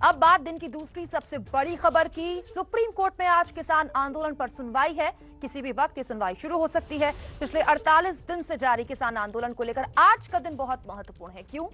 अब बात दिन की दूसरी सबसे बड़ी खबर की। सुप्रीम कोर्ट में आज किसान आंदोलन पर सुनवाई है। किसी भी वक्त ये सुनवाई शुरू हो सकती है। पिछले 48 दिन से जारी किसान आंदोलन को लेकर आज का दिन बहुत महत्वपूर्ण है। क्यों?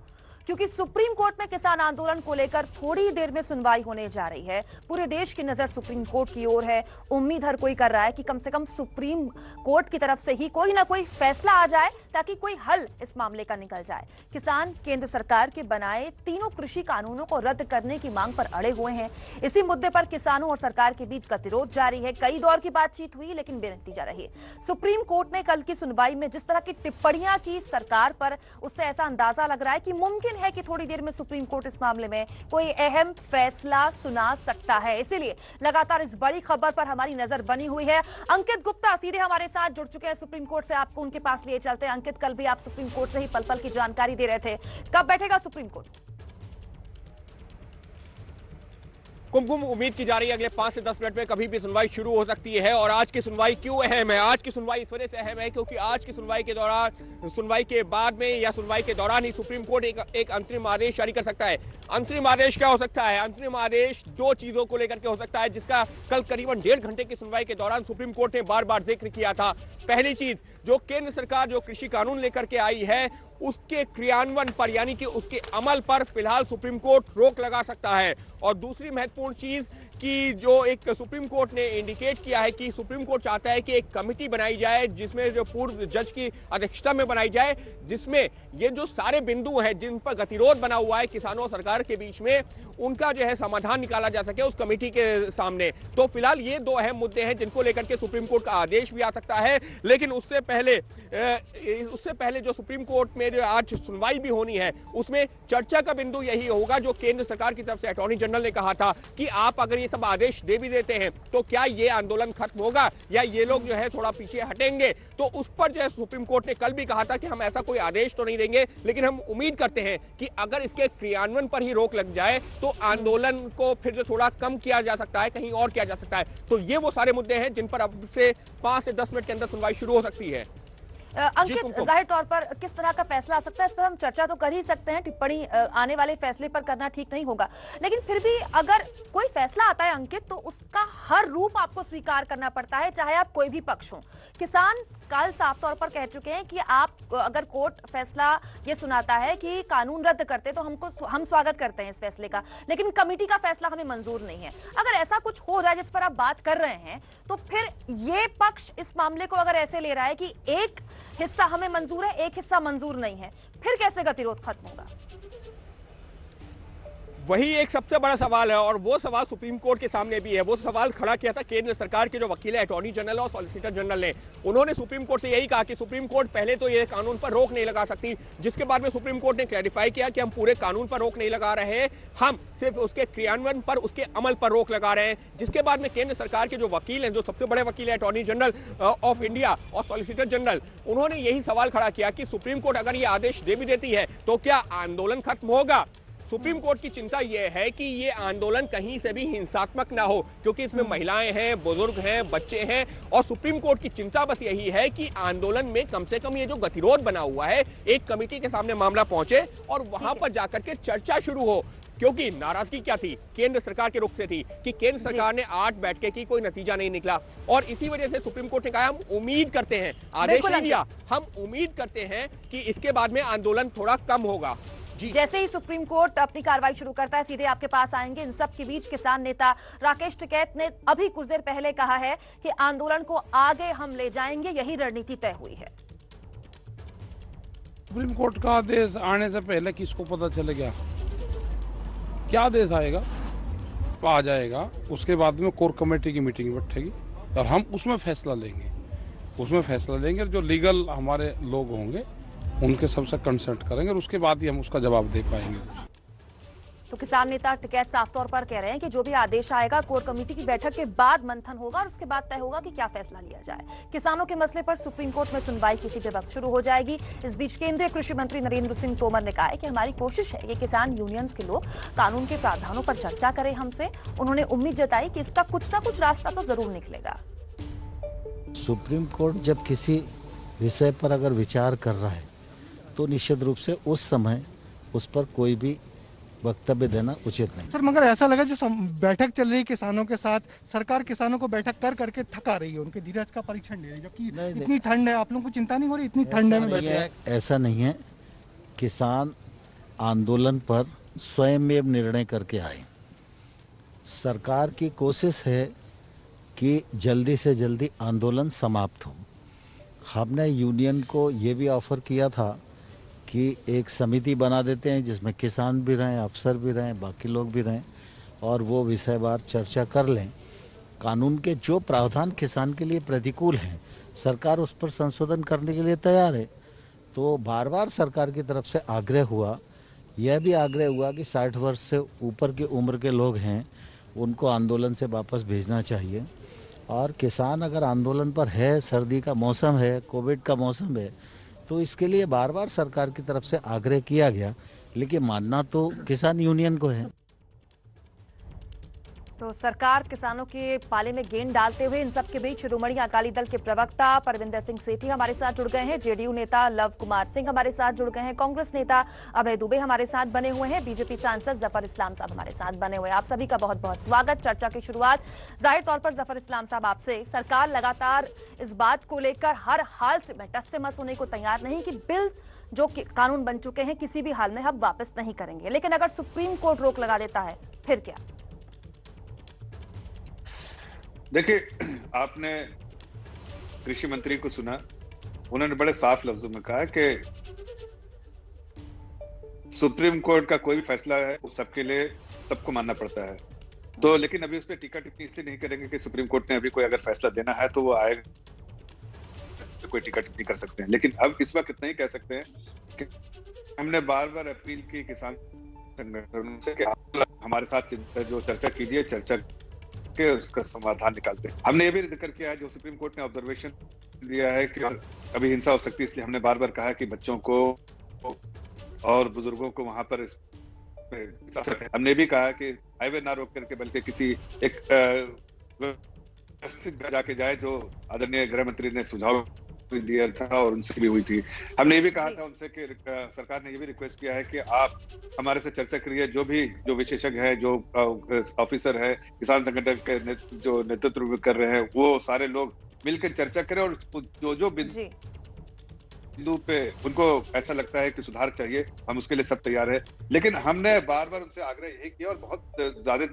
क्योंकि सुप्रीम कोर्ट में किसान आंदोलन को लेकर थोड़ी देर में सुनवाई होने जा रही है। पूरे देश की नजर सुप्रीम कोर्ट की ओर है। उम्मीद हर कोई कर रहा है कि कम से कम सुप्रीम कोर्ट की तरफ से ही कोई ना कोई फैसला आ जाए ताकि कोई हल इस मामले का निकल जाए। किसान केंद्र सरकार के बनाए तीनों कृषि कानूनों को रद्द करने की मांग पर अड़े हुए हैं। इसी मुद्दे पर किसानों और सरकार के बीच गतिरोध जारी है। कई दौर की बातचीत हुई लेकिन बेनतीजा रही। सुप्रीम कोर्ट ने कल की सुनवाई में जिस तरह की टिप्पणियां की सरकार पर, उससे ऐसा अंदाजा लग रहा है कि मुमकिन है कि थोड़ी देर में सुप्रीम कोर्ट इस मामले में कोई अहम फैसला सुना सकता है। इसीलिए लगातार इस बड़ी खबर पर हमारी नजर बनी हुई है। अंकित गुप्ता सीधे हमारे साथ जुड़ चुके हैं सुप्रीम कोर्ट से। आपको उनके पास लिए चलते हैं। अंकित, कल भी आप सुप्रीम कोर्ट से ही पल पल की जानकारी दे रहे थे। कब बैठेगा सुप्रीम कोर्ट? कुमकुम, उम्मीद की जा रही है अगले 5 से 10 मिनट में कभी भी सुनवाई शुरू हो सकती है। और आज की सुनवाई क्यों अहम है? आज की सुनवाई इस वजह से अहम है क्योंकि आज की सुनवाई के दौरान, सुनवाई के बाद में या सुनवाई के दौरान ही सुप्रीम कोर्ट एक अंतरिम आदेश जारी कर सकता है। अंतरिम आदेश क्या हो सकता है? अंतरिम आदेश दो चीजों को लेकर के हो सकता है, जिसका कल करीबन 1.5 घंटे की सुनवाई के दौरान सुप्रीम कोर्ट ने बार बार जिक्र किया था। पहली चीज, जो केंद्र सरकार जो कृषि कानून लेकर के आई है उसके क्रियान्वयन पर, यानी कि उसके अमल पर फिलहाल सुप्रीम कोर्ट रोक लगा सकता है। और दूसरी महत्वपूर्ण चीज कि जो एक सुप्रीम कोर्ट ने इंडिकेट किया है कि सुप्रीम कोर्ट चाहता है कि एक कमेटी बनाई जाए जिसमें जो पूर्व जज की अध्यक्षता में बनाई जाए, जिसमें ये जो सारे बिंदु हैं जिन पर गतिरोध बना हुआ है किसानों और सरकार के बीच में, उनका जो है समाधान निकाला जा सके उस कमेटी के सामने। तो फिलहाल ये दो अहम मुद्दे हैं जिनको लेकर के सुप्रीम कोर्ट का आदेश भी आ सकता है। लेकिन उससे पहले जो सुप्रीम कोर्ट में जो आज सुनवाई भी होनी है उसमें चर्चा का बिंदु यही होगा जो केंद्र सरकार की तरफ से अटॉर्नी जनरल ने कहा था कि आप अगर ये सब आदेश दे भी देते हैं तो क्या ये आंदोलन खत्म होगा या ये लोग जो है थोड़ा पीछे हटेंगे। तो उस पर जो है सुप्रीम कोर्ट ने कल भी कहा था कि हम ऐसा कोई आदेश तो नहीं देंगे, लेकिन हम उम्मीद करते हैं कि अगर इसके क्रियान्वयन पर ही रोक लग जाए तो आंदोलन को फिर जो थोड़ा कम किया जा सकता है, कहीं और किया जा सकता है। तो ये वो सारे मुद्दे हैं जिन पर अब से 5 से 10 मिनट के अंदर सुनवाई शुरू हो सकती है। अंकित, जाहिर तौर पर किस तरह का फैसला आ सकता है इस पर हम चर्चा तो कर ही सकते हैं। टिप्पणी आने वाले फैसले पर करना ठीक नहीं होगा, लेकिन फिर भी अगर कोई फैसला आता है अंकित, तो उसका हर रूप आपको स्वीकार करना पड़ता है, चाहे आप कोई भी पक्ष हो। किसान कल साफ तौर पर कह चुके हैं कि आप अगर कोर्ट फैसला ये सुनाता है कि कानून रद्द करते तो हम स्वागत करते हैं इस फैसले का, लेकिन कमेटी का फैसला हमें मंजूर नहीं है। अगर ऐसा कुछ हो जाए जिस पर आप बात कर रहे हैं, तो फिर ये पक्ष इस मामले को अगर ऐसे ले रहा है कि एक हिस्सा हमें मंजूर है, एक हिस्सा मंजूर नहीं है, फिर कैसे गतिरोध खत्म होगा? वही एक सबसे बड़ा सवाल है और वो सवाल सुप्रीम कोर्ट के सामने भी है। वो सवाल खड़ा किया था केंद्र सरकार के जो वकील है, अटॉर्नी जनरल और सॉलिसिटर जनरल ने। उन्होंने सुप्रीम कोर्ट से यही कहा कि सुप्रीम कोर्ट पहले तो ये कानून पर रोक नहीं लगा सकती, जिसके बाद में सुप्रीम कोर्ट ने क्लैरिफाई किया कि हम पूरे कानून पर रोक नहीं लगा रहे, हम सिर्फ उसके क्रियान्वयन पर, उसके अमल पर रोक लगा रहे हैं। जिसके बाद में केंद्र सरकार के जो वकील हैं, जो सबसे बड़े वकील है, अटॉर्नी जनरल ऑफ इंडिया और सॉलिसिटर जनरल, उन्होंने यही सवाल खड़ा किया कि सुप्रीम कोर्ट अगर ये आदेश दे भी देती है तो क्या आंदोलन खत्म होगा। सुप्रीम कोर्ट की चिंता यह है कि ये आंदोलन कहीं से भी हिंसात्मक ना हो, क्योंकि इसमें महिलाएं हैं, बुजुर्ग हैं, बच्चे हैं, और सुप्रीम कोर्ट की चिंता बस यही है कि आंदोलन में कम से कम ये जो गतिरोध बना हुआ है, एक कमेटी के सामने मामला पहुंचे और वहां पर जाकर के चर्चा शुरू हो। क्योंकि नाराजगी क्या थी? केंद्र सरकार के रुख से थी कि केंद्र सरकार ने 8 बैठकें की, कोई नतीजा नहीं निकला, और इसी वजह से सुप्रीम कोर्ट ने कहा हम उम्मीद करते हैं, आदेश नहीं दिया, हम उम्मीद करते हैं कि इसके बाद में आंदोलन थोड़ा कम होगा। जैसे ही सुप्रीम कोर्ट अपनी कार्रवाई शुरू करता है, सीधे आपके पास आएंगे। इन सब के बीच किसान नेता राकेश टिकैत ने अभी कुछ देर पहले कहा है कि आंदोलन को आगे हम ले जाएंगे, यही रणनीति तय हुई है। सुप्रीम कोर्ट का आदेश आने से पहले किसको पता चलेगा क्या आदेश आएगा? तो आ जाएगा, उसके बाद में कोर कमेटी की मीटिंग बैठेगी और हम उसमें फैसला लेंगे। जो लीगल हमारे लोग होंगे उनके सबसे कंसल्ट करेंगे और उसके बाद ही हम उसका जवाब दे पाएंगे। तो किसान नेता टिकैत साफ तौर पर कह रहे हैं कि जो भी आदेश आएगा कोर कमेटी की बैठक के बाद मंथन होगा और उसके बाद तय होगा कि क्या फैसला लिया जाए। किसानों के मसले पर सुप्रीम कोर्ट में सुनवाई किसी भी वक्त शुरू हो जाएगी। इस बीच केंद्रीय कृषि मंत्री नरेंद्र सिंह तोमर ने कहा है कि हमारी कोशिश है कि किसान यूनियंस के लोग कानून के प्रावधानों पर चर्चा करें हमसे। उन्होंने उम्मीद जताई कि इसका कुछ ना कुछ रास्ता तो जरूर निकलेगा। सुप्रीम कोर्ट जब किसी विषय पर अगर विचार कर रहा है तो निश्चित रूप से उस समय उस पर कोई भी वक्तव्य देना उचित नहीं। सर मगर ऐसा लगा जो बैठक चल रही है किसानों के साथ, सरकार किसानों को बैठक कर करके थका रही है, उनके धीरज का परीक्षण ले रही है, जबकि इतनी ठंड है। आप लोगों को चिंता नहीं हो रही इतनी ठंड है? ऐसा नहीं है। किसान आंदोलन पर स्वयं निर्णय करके आए। सरकार की कोशिश है कि जल्दी से जल्दी आंदोलन समाप्त हो। हमने यूनियन को ये भी ऑफर किया था कि एक समिति बना देते हैं जिसमें किसान भी रहें, अफसर भी रहें, बाकी लोग भी रहें और वो विषयवार चर्चा कर लें। कानून के जो प्रावधान किसान के लिए प्रतिकूल हैं, सरकार उस पर संशोधन करने के लिए तैयार है। तो बार बार सरकार की तरफ से आग्रह हुआ, यह भी आग्रह हुआ कि 60 वर्ष से ऊपर की उम्र के लोग हैं उनको आंदोलन से वापस भेजना चाहिए। और किसान अगर आंदोलन पर है, सर्दी का मौसम है, कोविड का मौसम है, तो इसके लिए बार बार सरकार की तरफ से आग्रह किया गया, लेकिन मानना तो किसान यूनियन को है। तो सरकार किसानों के पाले में गेंद डालते हुए इन सब के बीच शिरोमणि अकाली दल के प्रवक्ता परविंदर सिंह सेठी हमारे साथ जुड़ गए हैं, जेडीयू नेता लव कुमार सिंह हमारे साथ जुड़ गए हैं, कांग्रेस नेता अभय दुबे हमारे साथ बने हुए हैं, बीजेपी सांसद जफर इस्लाम साहब हमारे साथ बने हुए हैं। आप सभी का बहुत बहुत स्वागत। चर्चा की शुरुआत जाहिर तौर पर जफर इस्लाम साहब आपसे। सरकार लगातार इस बात को लेकर हर हाल से टस से मस होने को तैयार नहीं कि बिल जो कानून बन चुके हैं किसी भी हाल में हम वापस नहीं करेंगे, लेकिन अगर सुप्रीम कोर्ट रोक लगा देता है फिर क्या? देखिए, आपने कृषि मंत्री को सुना, उन्होंने बड़े साफ लफ्जों में कहा कि सुप्रीम कोर्ट का कोई भी फैसला है उस सबके लिए सबको मानना पड़ता है। तो लेकिन अभी उस पर टीका टिप्पणी इसलिए नहीं करेंगे कि सुप्रीम कोर्ट ने अभी कोई अगर फैसला देना है तो वो आएगा, तो कोई टीका टिप्पणी कर सकते हैं। लेकिन अब इस वक्त इतना ही कह सकते हैं कि हमने बार बार अपील की किसान संगठनों से कि आप हमारे साथ जो चर्चा कीजिए, चर्चा के उसका समाधान निकालते हैं। हमने ये भी जिक्र किया है, जो सुप्रीम कोर्ट ने ऑब्जर्वेशन दिया है कि अभी हिंसा हो सकती है, इसलिए हमने बार बार कहा है कि बच्चों को और बुजुर्गों को वहां पर हमने भी कहा कि हाईवे ना रोक करके बल्कि किसी एक जाके जाए, जो आदरणीय गृह मंत्री ने सुझाव दिया था और उनसे भी हुई थी। हमने ये भी कहा था उनसे कि सरकार ने ये भी रिक्वेस्ट किया है कि आप हमारे से चर्चा करिए, जो विशेषज्ञ है, जो ऑफिसर है, किसान संगठन के जो नेतृत्व कर रहे हैं, वो सारे लोग मिलकर चर्चा करें और जो बिंदु पे उनको ऐसा लगता है कि सुधार चाहिए, हम उसके लिए सब तैयार है। लेकिन हमने बार बार उनसे आग्रह यही किया और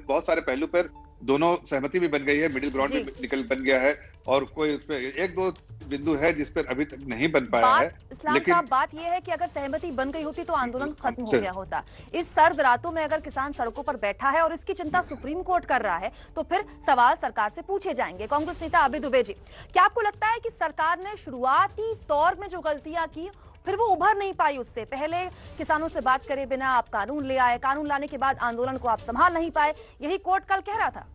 बहुत सारे पहलू पर दोनों सहमति भी बन गई है, मिडिल ग्राउंड भी बन गया है और कोई उस पर एक दो बिंदु है जिस पर अभी तक नहीं बन पाया है। इस्लाम साहब, बात यह है कि अगर सहमति बन गई होती तो आंदोलन खत्म हो गया होता। इस सर्द रातों में अगर किसान सड़कों पर बैठा है और इसकी चिंता सुप्रीम कोर्ट कर रहा है तो फिर सवाल सरकार से पूछे जाएंगे। कांग्रेस नेता अभय दुबे जी, क्या आपको लगता है कि सरकार ने शुरुआती दौर में जो गलतियां की फिर वो उभर नहीं पाई उससे? पहले किसानों से बात करे बिना आप कानून ले आए, कानून लाने के बाद आंदोलन को आप संभाल नहीं पाए, यही कोर्ट कल कह रहा था।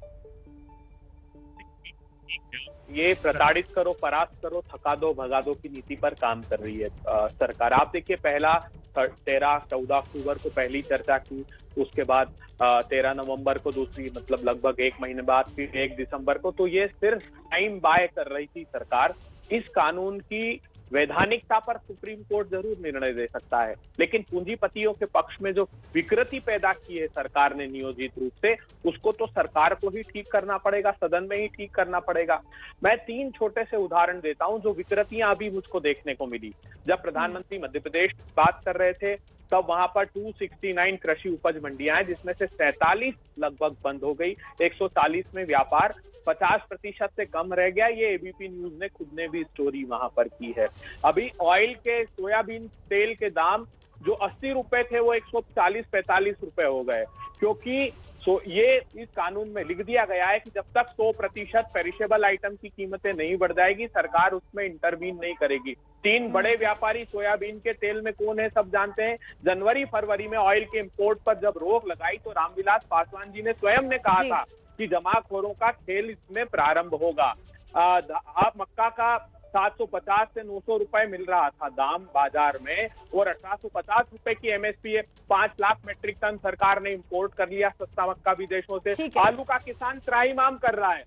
ये प्रताड़ित करो, परास्त करो, थका दो, भगा दो की नीति पर काम कर रही है सरकार। आप देखिए, पहला 13-14 अक्टूबर को पहली चर्चा की, उसके बाद 13 नवंबर को दूसरी, मतलब लगभग एक महीने बाद फिर 1 दिसंबर को। तो ये सिर्फ टाइम बाय कर रही थी सरकार। इस कानून की वैधानिकता पर सुप्रीम कोर्ट जरूर निर्णय दे सकता है, लेकिन पूंजीपतियों के पक्ष में जो विकृति पैदा की है सरकार ने नियोजित रूप से, उसको तो सरकार को ही ठीक करना पड़ेगा, सदन में ही ठीक करना पड़ेगा। मैं 3 छोटे से उदाहरण देता हूं जो विकृतियां अभी मुझको देखने को मिली। जब प्रधानमंत्री मध्य प्रदेश बात कर रहे थे तब वहां पर 269 कृषि उपज मंडियां हैं, जिसमें से 47 लगभग बंद हो गई। 140 में व्यापार 50% से कम रह गया। ये एबीपी न्यूज ने खुद ने भी स्टोरी वहां पर की है। अभी ऑयल के, सोयाबीन तेल के दाम जो 80 रुपए थे वो 140-45 रुपए हो गए, क्योंकि ये इस कानून में लिख दिया गया है कि जब तक 100% पेरिशेबल आइटम की कीमतें नहीं बढ़ जाएगी सरकार उसमें इंटरवीन नहीं करेगी। 3 बड़े व्यापारी सोयाबीन के तेल में कौन है सब जानते हैं। जनवरी-फरवरी में ऑयल के इंपोर्ट पर जब रोक लगाई तो रामविलास पासवान जी ने स्वयं ने कहा था कि जमाखोरों का खेल इसमें प्रारंभ होगा। आप मक्का का 750 से 900 रुपए मिल रहा था दाम बाजार में और 1850 रुपए की एमएसपी है। 5 लाख मेट्रिक टन सरकार ने इंपोर्ट कर लिया सस्ता मक्का विदेशों से। आलू का किसान त्राहिमाम कर रहा है।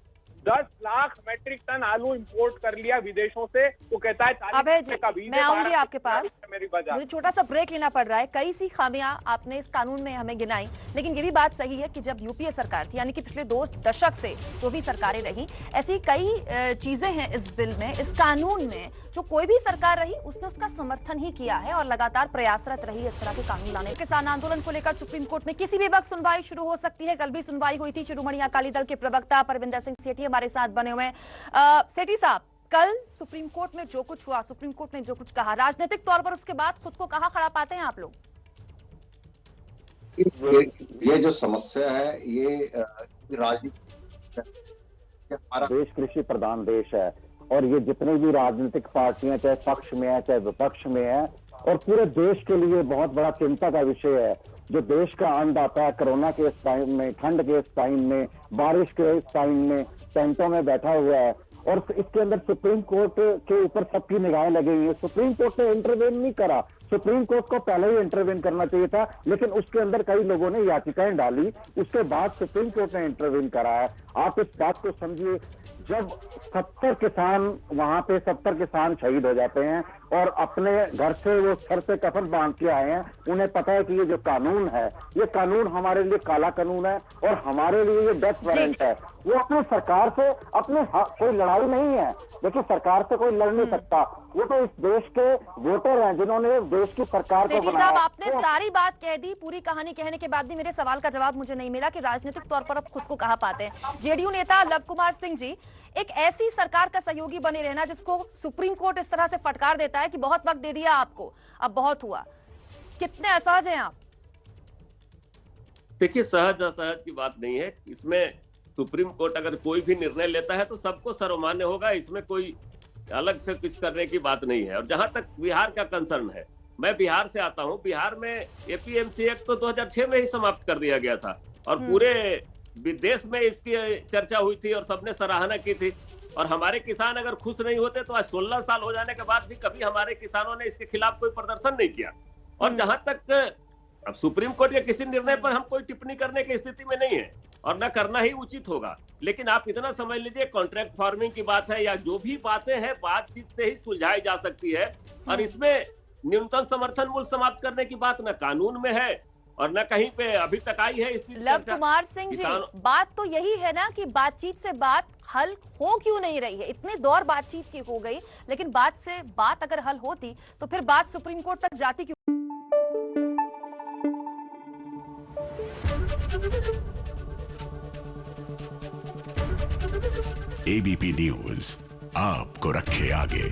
10 लाख मेट्रिक टन आलू इंपोर्ट कर लिया विदेशों से। वो कहता है 40 अभय जी, का बीज मैं आऊंगी आपके पास, मेरी वजह। मुझे छोटा सा ब्रेक लेना पड़ रहा है। कई सी खामियां आपने इस कानून में हमें गिनाई, लेकिन ये भी बात सही है कि जब यूपीए सरकार थी, यानी कि पिछले 2 दशक से जो भी सरकारें रही, ऐसी कई चीजें हैं इस बिल में, इस कानून में, जो कोई भी सरकार रही उसने उसका समर्थन ही किया है और लगातार प्रयासरत रही इस तरह के कानून लाने। किसान आंदोलन को लेकर सुप्रीम कोर्ट में किसी भी वक्त सुनवाई शुरू हो सकती है। कल भी सुनवाई हुई थी। शिरोमणि अकाली दल के प्रवक्ता परविंदर सिंह सेठी हमारे साथ बने हुए हैं। सेठी साहब, कल सुप्रीम कोर्ट में जो कुछ हुआ, सुप्रीम कोर्ट ने जो कुछ कहा, राजनीतिक तौर पर उसके बाद खुद को कहां खड़ा पाते हैं आप लोग? ये जो समस्या है, ये राजनीति, हमारा देश कृषि प्रधान देश है और ये जितनी भी राजनीतिक पार्टियां चाहे पक्ष में है चाहे विपक्ष में है, और पूरे देश के लिए बहुत बड़ा चिंता का विषय है। जो देश का अन्नदाता है, कोरोना के इस टाइम में, ठंड के इस टाइम में, बारिश के इस टाइम में टेंटों में बैठा हुआ है, और इसके अंदर सुप्रीम कोर्ट के ऊपर सबकी निगाहें लगी हुई है। सुप्रीम कोर्ट ने इंटरवेन नहीं करा। सुप्रीम कोर्ट को पहले ही इंटरवेन करना चाहिए था, लेकिन उसके अंदर कई लोगों ने याचिकाएं डाली, उसके बाद सुप्रीम कोर्ट ने इंटरवेन करा है। आप इस बात को समझिए, जब 70 किसान वहां पे 70 किसान शहीद हो जाते हैं और अपने घर से वो सर से कफन बांध के आए हैं, उन्हें पता है कि ये जो कानून है, ये कानून हमारे लिए काला कानून है और हमारे लिए ये डेथ वारंट है। वो अपने सरकार से अपने कोई लड़ाई नहीं है, देखिए सरकार से कोई लड़ नहीं सकता। वो तो इस देश के वोटर हैं जिन्होंने देश की सरकार को बनाया। साहब, आपने सारी बात कह दी, पूरी कहानी कहने के बाद भी मेरे सवाल का जवाब मुझे नहीं मिला कि राजनीतिक तौर पर आप खुद को कहां पाते हैं। जेडीयू नेता लव कुमार सिंह जी, एक ऐसी सरकार का सहयोगी बने रहना जिसको सुप्रीम कोर्ट इस तरह से फटकार देता है कि बहुत वक्त दे दिया आपको, अब बहुत हुआ, कितने असहज हैं आप? देखिए, सहज असहज की बात नहीं है। इसमें सुप्रीम कोर्ट अगर कोई भी निर्णय लेता है तो सबको सर्वमान्य होगा, इसमें कोई अलग से कुछ करने की बात नहीं है। और जहां तक बिहार का कंसर्न है, मैं बिहार से आता हूं। बिहार में एपीएमसी एक्ट तो 2006 में ही समाप्त कर दिया गया था और पूरे विदेश में इसकी चर्चा हुई थी और सबने सराहना की थी। और हमारे किसान अगर खुश नहीं होते तो आज 16 साल हो जाने के बाद भी कभी हमारे किसानों ने इसके खिलाफ कोई प्रदर्शन नहीं किया। और जहां तक अब सुप्रीम कोर्ट के किसी निर्णय पर हम कोई टिप्पणी करने की स्थिति में नहीं है और न करना ही उचित होगा। लेकिन आप इतना समझ लीजिए, कॉन्ट्रैक्ट फार्मिंग की बात है या जो भी बातें हैं, बातचीत से ही सुलझाई जा सकती है। और इसमें न्यूनतम समर्थन मूल्य समाप्त करने की बात न कानून में है और न कहीं पे अभी तक आई है। लव कुमार सिंह जी, बात तो यही है ना कि बातचीत से बात हल हो क्यों नहीं रही है? इतने दौर बातचीत की हो गई, लेकिन बात से बात अगर हल होती तो फिर बात सुप्रीम कोर्ट तक जाती क्यों? एबीपी न्यूज आपको रखे आगे।